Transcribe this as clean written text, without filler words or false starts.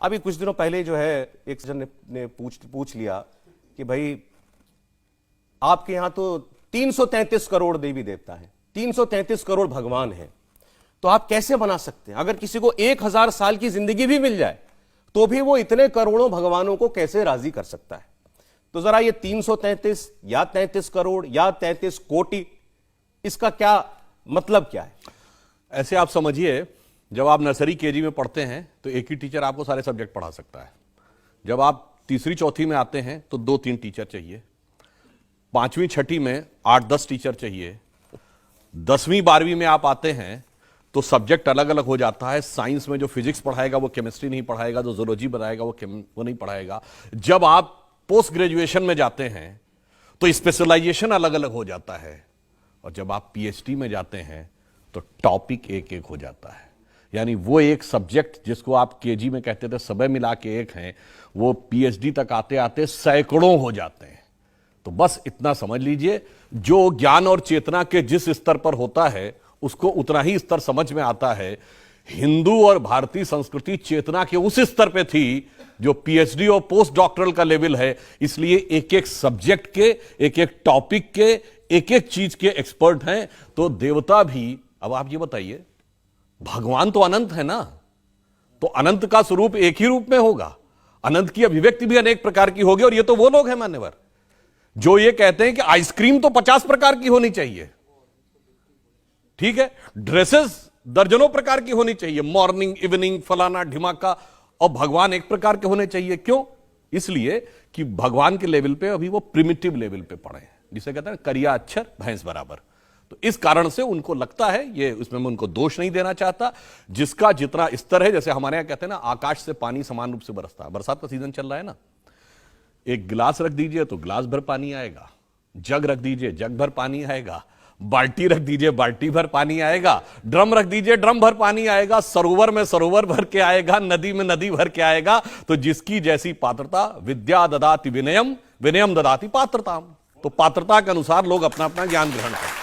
अभी कुछ दिनों पहले जो है एक जन ने पूछ लिया कि भाई आपके यहां तो 333 करोड़ देवी देवता है, 333 करोड़ भगवान है, तो आप कैसे बना सकते हैं? अगर किसी को 1000 साल की जिंदगी भी मिल जाए तो भी वो इतने करोड़ों भगवानों को कैसे राजी कर सकता है? तो जरा ये 333 या 33 करोड़ या 33 कोटि, इसका क्या मतलब क्या है? ऐसे आप समझिए, जब आप नर्सरी केजी में पढ़ते हैं तो एक ही टीचर आपको सारे सब्जेक्ट पढ़ा सकता है। जब आप तीसरी चौथी में आते हैं तो 2-3 टीचर चाहिए। 5वीं छठी में 8-10 टीचर चाहिए। 10वीं 12वीं में आप आते हैं तो सब्जेक्ट अलग अलग हो जाता है। साइंस में जो फिजिक्स पढ़ाएगा वो केमिस्ट्री नहीं पढ़ाएगा, जो जूलॉजी पढ़ाएगा वो नहीं पढ़ाएगा। जब आप पोस्ट ग्रेजुएशन में जाते हैं तो स्पेशलाइजेशन अलग अलग हो जाता है, और जब आप पीएचडी में जाते हैं तो टॉपिक एक एक हो जाता है। यानी वो एक सब्जेक्ट जिसको आप केजी में कहते थे सबे मिला के एक हैं, वो पीएचडी तक आते आते सैकड़ों हो जाते हैं। तो बस इतना समझ लीजिए, जो ज्ञान और चेतना के जिस स्तर पर होता है उसको उतना ही स्तर समझ में आता है। हिंदू और भारतीय संस्कृति चेतना के उस स्तर पे थी जो पीएचडी और पोस्ट डॉक्टरल का लेवल है। इसलिए एक एक सब्जेक्ट के, एक एक टॉपिक के, एक एक चीज के एक्सपर्ट हैं। तो देवता भी, अब आप ये बताइए, भगवान तो अनंत है ना, तो अनंत का स्वरूप एक ही रूप में होगा, अनंत की अभिव्यक्ति भी अनेक प्रकार की होगी। और ये तो वो लोग हैं मान्यवर जो ये कहते हैं कि आइसक्रीम तो 50 प्रकार की होनी चाहिए, ठीक है, ड्रेसेस दर्जनों प्रकार की होनी चाहिए, मॉर्निंग इवनिंग फलाना ढिमाका, और भगवान एक प्रकार के होने चाहिए। क्यों? इसलिए कि भगवान के लेवल पे अभी वो प्रिमिटिव लेवल पे पड़े हैं, जिसे कहते हैं करिया अक्षर भैंस बराबर। तो इस कारण से उनको लगता है, ये उसमें मैं उनको दोष नहीं देना चाहता, जिसका जितना स्तर है, जैसे हमारे यहां कहते हैं ना, आकाश से पानी समान रूप से बरसता है। बरसात का सीजन चल रहा है ना, एक गिलास रख दीजिए तो गिलास भर पानी आएगा, जग रख दीजिए जग भर पानी आएगा, बाल्टी रख दीजिए बाल्टी भर पानी आएगा, ड्रम रख दीजिए ड्रम भर पानी आएगा, सरोवर में सरोवर भर के आएगा, नदी में नदी भर के आएगा। तो जिसकी जैसी पात्रता, विद्या ददाति विनयम, विनयम ददाति पात्रताम। तो पात्रता के अनुसार लोग अपना अपना ज्ञान ग्रहण करते हैं।